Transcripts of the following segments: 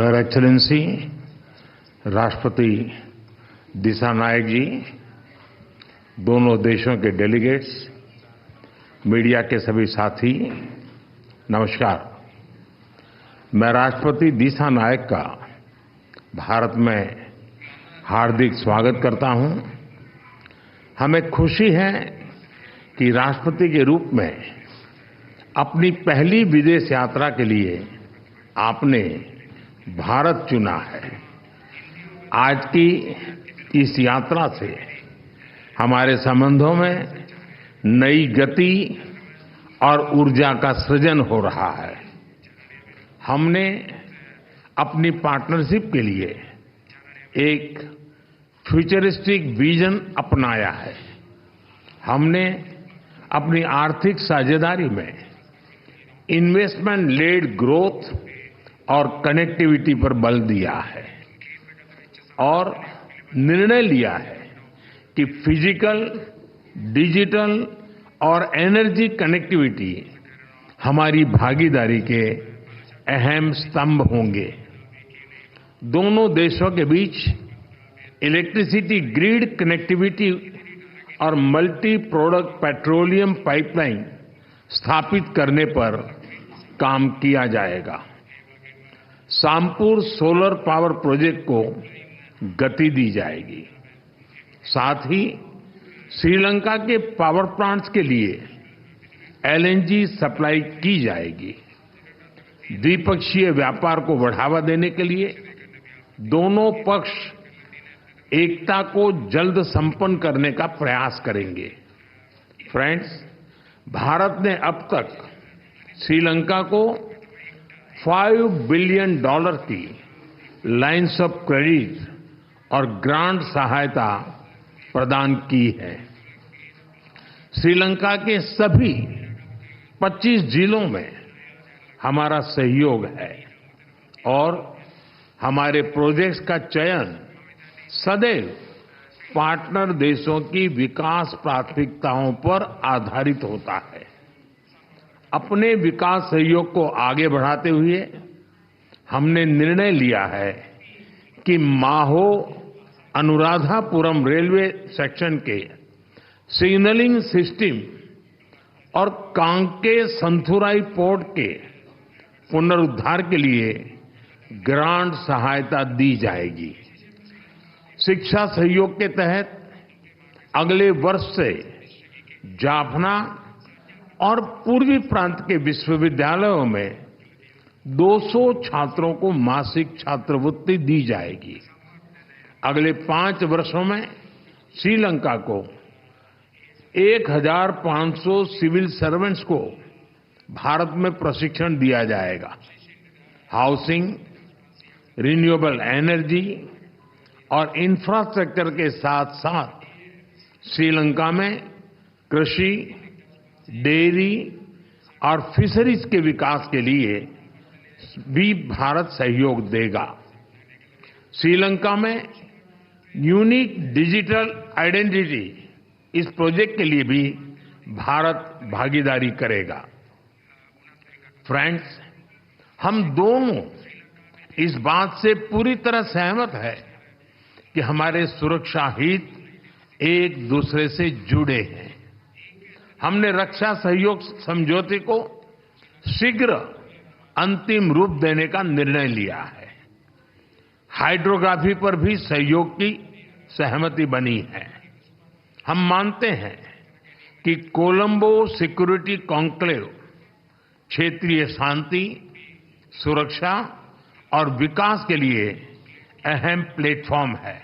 Your excellency राष्ट्रपति दिसानायक जी, दोनों देशों के डेलीगेट्स, मीडिया के सभी साथी, नमस्कार। मैं राष्ट्रपति दिसानायक का भारत में हार्दिक स्वागत करता हूं। हमें खुशी है कि राष्ट्रपति के रूप में अपनी पहली विदेश यात्रा के लिए आपने भारत चुना है। आज की इस यात्रा से हमारे संबंधों में नई गति और ऊर्जा का सृजन हो रहा है। हमने अपनी पार्टनरशिप के लिए एक फ्यूचरिस्टिक विजन अपनाया है। हमने अपनी आर्थिक साझेदारी में इन्वेस्टमेंट लेड ग्रोथ और कनेक्टिविटी पर बल दिया है और निर्णय लिया है कि फिजिकल, डिजिटल और एनर्जी कनेक्टिविटी हमारी भागीदारी के अहम स्तंभ होंगे। दोनों देशों के बीच इलेक्ट्रिसिटी ग्रिड कनेक्टिविटी और मल्टी प्रोडक्ट पेट्रोलियम पाइपलाइन स्थापित करने पर काम किया जाएगा। सामपुर सोलर पावर प्रोजेक्ट को गति दी जाएगी। साथ ही श्रीलंका के पावर प्लांट्स के लिए एलएनजी सप्लाई की जाएगी। द्विपक्षीय व्यापार को बढ़ावा देने के लिए दोनों पक्ष एकता को जल्द संपन्न करने का प्रयास करेंगे। फ्रेंड्स, भारत ने अब तक श्रीलंका को $5 बिलियन की लाइन्स ऑफ क्रेडिट और ग्रांट सहायता प्रदान की है। श्रीलंका के सभी 25 जिलों में हमारा सहयोग है और हमारे प्रोजेक्ट्स का चयन सदैव पार्टनर देशों की विकास प्राथमिकताओं पर आधारित होता है। अपने विकास सहयोग को आगे बढ़ाते हुए हमने निर्णय लिया है कि माहो अनुराधापुरम रेलवे सेक्शन के सिग्नलिंग सिस्टम और कांके संथुराई पोर्ट के पुनरुद्धार के लिए ग्रांट सहायता दी जाएगी। शिक्षा सहयोग के तहत अगले वर्ष से जाफना और पूर्वी प्रांत के विश्वविद्यालयों में 200 छात्रों को मासिक छात्रवृत्ति दी जाएगी। अगले 5 वर्षों में श्रीलंका को 1500 सिविल सर्वेंट्स को भारत में प्रशिक्षण दिया जाएगा। हाउसिंग, रिन्यूएबल एनर्जी और इंफ्रास्ट्रक्चर के साथ साथ श्रीलंका में कृषि, डेयरी और फिशरीज के विकास के लिए भी भारत सहयोग देगा। श्रीलंका में यूनिक डिजिटल आइडेंटिटी, इस प्रोजेक्ट के लिए भी भारत भागीदारी करेगा। फ्रेंड्स, हम दोनों इस बात से पूरी तरह सहमत है कि हमारे सुरक्षा हित एक दूसरे से जुड़े हैं। हमने रक्षा सहयोग समझौते को शीघ्र अंतिम रूप देने का निर्णय लिया है। हाइड्रोग्राफी पर भी सहयोग की सहमति बनी है। हम मानते हैं कि कोलंबो सिक्योरिटी कॉन्क्लेव क्षेत्रीय शांति, सुरक्षा और विकास के लिए अहम प्लेटफॉर्म है।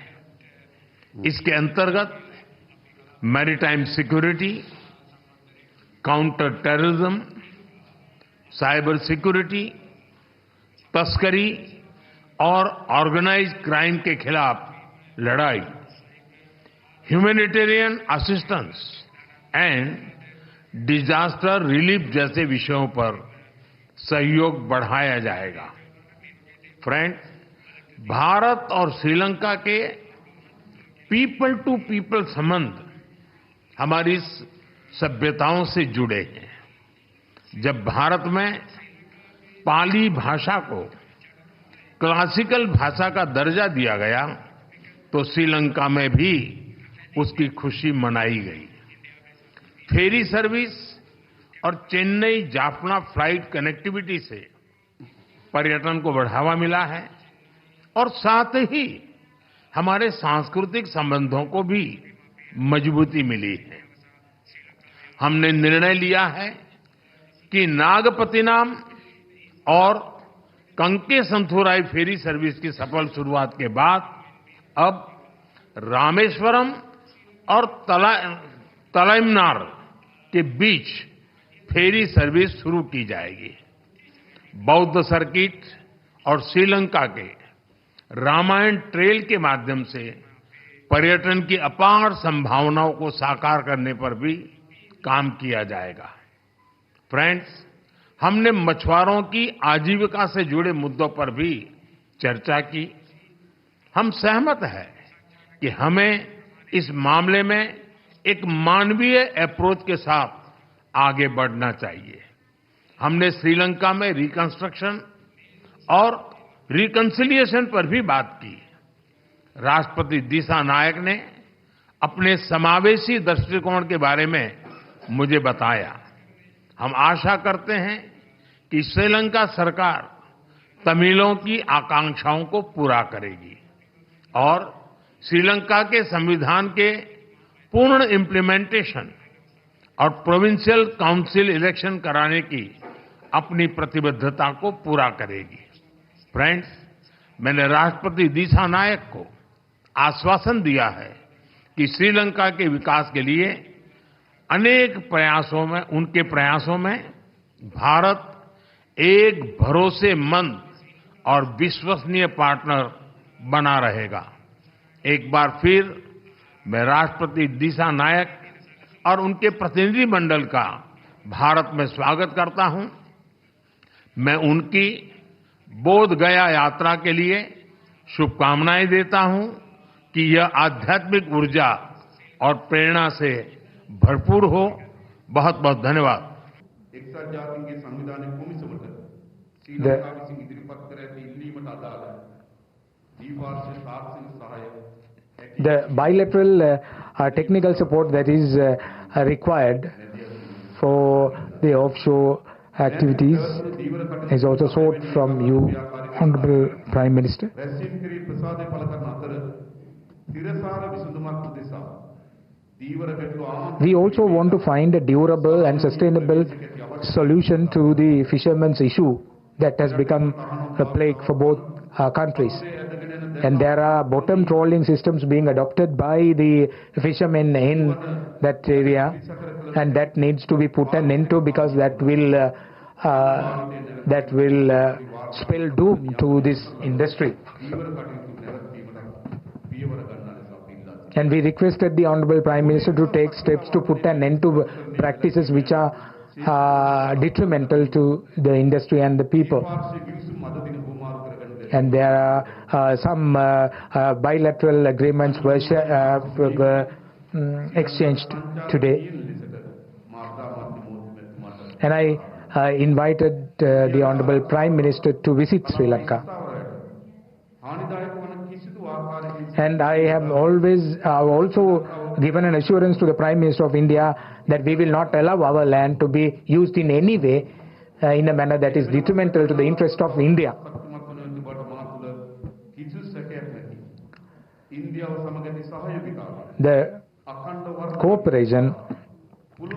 इसके अंतर्गत maritime security, counter terrorism, cyber security, तस्करी और ऑर्गेनाइज्ड क्राइम के खिलाफ लड़ाई, humanitarian assistance and disaster relief जैसे विषयों पर सहयोग बढ़ाया जाएगा। फ्रेंड, भारत और श्रीलंका के पीपल टू पीपल संबंध हमारी सभ्यताओं से जुड़े हैं। जब भारत में पाली भाषा को क्लासिकल भाषा का दर्जा दिया गया तो श्रीलंका में भी उसकी खुशी मनाई गई। फेरी सर्विस और चेन्नई जाफना फ्लाइट कनेक्टिविटी से पर्यटन को बढ़ावा मिला है और साथ ही हमारे सांस्कृतिक संबंधों को भी मजबूती मिली है। हमने निर्णय लिया है कि नागपत्तिनम और कंकेसंथुराई फेरी सर्विस की सफल शुरुआत के बाद अब रामेश्वरम और तलाइमनार के बीच फेरी सर्विस शुरू की जाएगी। बौद्ध सर्किट और श्रीलंका के रामायण ट्रेल के माध्यम से पर्यटन की अपार संभावनाओं को साकार करने पर भी काम किया जाएगा। फ्रेंड्स, हमने मछुआरों की आजीविका से जुड़े मुद्दों पर भी चर्चा की। हम सहमत हैं कि हमें इस मामले में एक मानवीय अप्रोच के साथ आगे बढ़ना चाहिए। हमने श्रीलंका में रिकंस्ट्रक्शन और रिकंसिलिएशन पर भी बात की। राष्ट्रपति दिसानायक ने अपने समावेशी दृष्टिकोण के बारे में मुझे बताया। हम आशा करते हैं कि श्रीलंका सरकार तमिलों की आकांक्षाओं को पूरा करेगी और श्रीलंका के संविधान के पूर्ण इम्प्लीमेंटेशन और प्रोविंशियल काउंसिल इलेक्शन कराने की अपनी प्रतिबद्धता को पूरा करेगी। फ्रेंड्स, मैंने राष्ट्रपति दिसानायक को आश्वासन दिया है कि श्रीलंका के विकास के लिए उनके प्रयासों में भारत एक भरोसेमंद और विश्वसनीय पार्टनर बना रहेगा। एक बार फिर मैं राष्ट्रपति दिसानायक और उनके प्रतिनिधिमंडल का भारत में स्वागत करता हूं। मैं उनकी बोध गया यात्रा के लिए शुभकामनाएं देता हूं कि यह आध्यात्मिक ऊर्जा और प्रेरणा से भरपूर हो। बहुत बहुत धन्यवाद। The bilateral technical support that is required for the offshore activities is also sought from you, Honorable Prime Minister. We also want to find a durable and sustainable solution to the fishermen's issue that has become a plague for both countries. And there are bottom trawling systems being adopted by the fishermen in that area, and that needs to be put an end to, because that will spell doom to this industry. And we requested the Honorable Prime Minister to take steps to put an end to practices which are detrimental to the industry and the people. And there are some bilateral agreements were exchanged today. And I invited the Honorable Prime Minister to visit Sri Lanka. And I have also given an assurance to the Prime Minister of India that we will not allow our land to be used in any way in a manner that is detrimental to the interest of India. The cooperation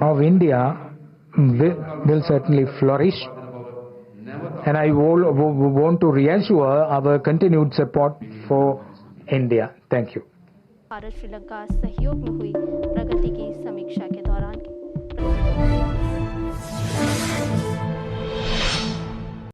of India will certainly flourish, and I want to reassure our continued support for India. Thank you. Bharat Sri Lanka सहयोग में हुई प्रगति की समीक्षा के